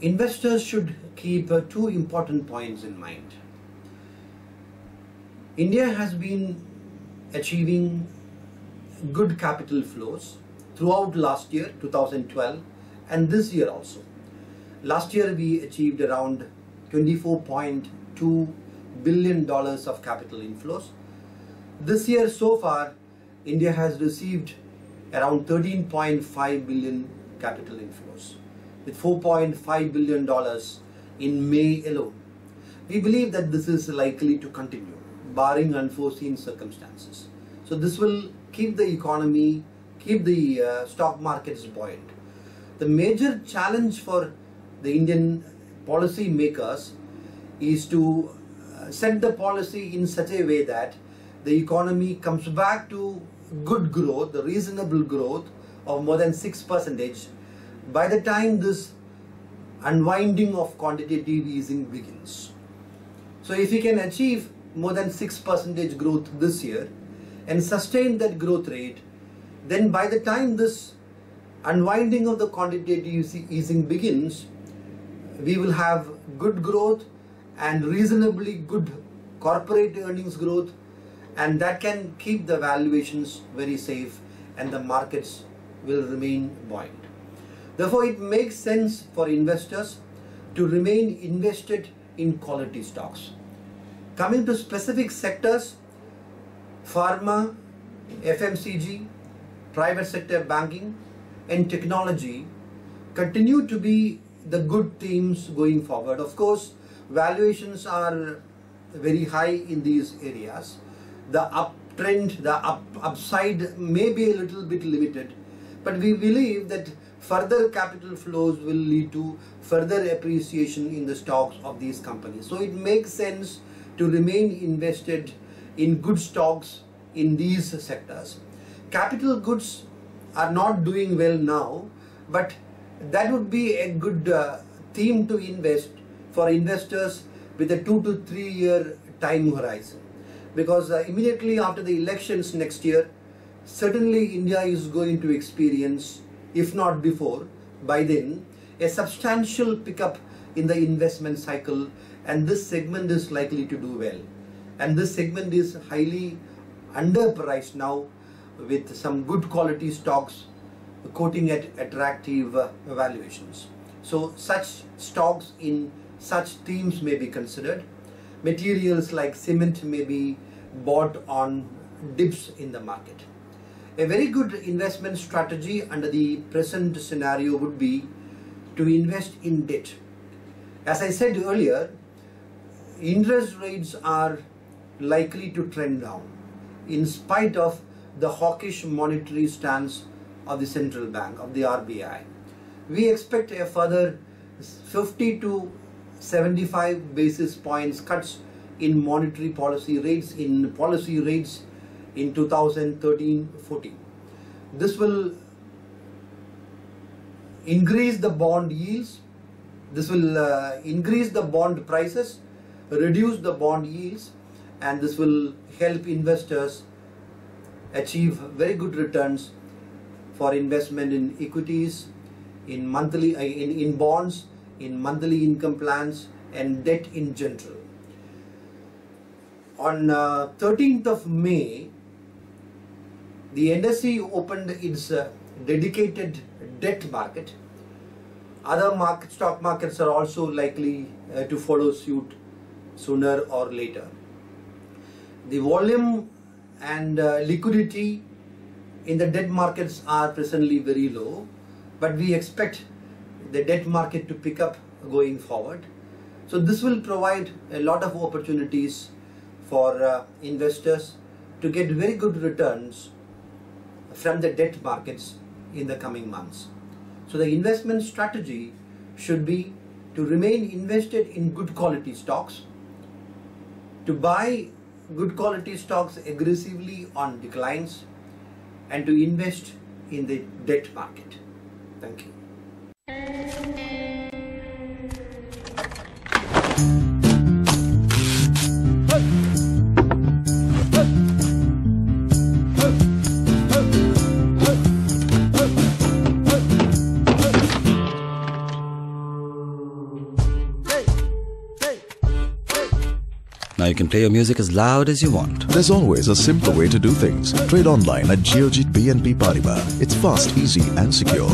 investors should keep two important points in mind. India has been achieving good capital flows throughout last year, 2012, and this year also. Last year we achieved around $24.2 billion of capital inflows. This year so far, India has received around 13.5 billion capital inflows, with $4.5 billion in May alone. We believe that this is likely to continue, barring unforeseen circumstances. So this will keep the economy, keep the stock markets buoyant. The major challenge for the Indian policy makers is to set the policy in such a way that the economy comes back to good growth, the reasonable growth of more than 6% by the time this unwinding of quantitative easing begins. So if we can achieve more than 6% growth this year and sustain that growth rate, then by the time this unwinding of the quantitative easing begins, we will have good growth and reasonably good corporate earnings growth, and that can keep the valuations very safe and the markets will remain buoyant. Therefore, it makes sense for investors to remain invested in quality stocks. Coming to specific sectors, pharma, FMCG, private sector banking and technology continue to be the good themes going forward. Of course, valuations are very high in these areas. The uptrend, the upside may be a little bit limited, but we believe that further capital flows will lead to further appreciation in the stocks of these companies. So it makes sense to remain invested in good stocks in these sectors. Capital goods are not doing well now, but that would be a good theme to invest for investors with a 2 to 3 year time horizon. Because immediately after the elections next year, certainly India is going to experience, if not before, by then, a substantial pickup in the investment cycle, and this segment is likely to do well. And this segment is highly underpriced now, with some good quality stocks quoting at attractive valuations. So such stocks in such themes may be considered. Materials like cement may be bought on dips in the market. A very good investment strategy under the present scenario would be to invest in debt. As I said earlier, interest rates are likely to trend down in spite of the hawkish monetary stance of the central bank, of the RBI. We expect a further 50 to 75 basis points cuts in monetary policy rates in 2013-14. This will increase the bond yields, this will increase the bond prices, reduce the bond yields, and this will help investors achieve very good returns for investment in equities, in monthly in bonds, in monthly income plans and debt in general. On 13th of May, the NSE opened its dedicated debt market. Other stock markets are also likely to follow suit sooner or later. The volume and liquidity in the debt markets are presently very low, but we expect the debt market to pick up going forward. So this will provide a lot of opportunities for investors to get very good returns from the debt markets in the coming months. So the investment strategy should be to remain invested in good quality stocks, to buy good quality stocks aggressively on declines, and to invest in the debt market. Thank you. Now you can play your music as loud as you want. There's always a simpler way to do things. Trade online at Geojit BNP Paribas. It's fast, easy and secure.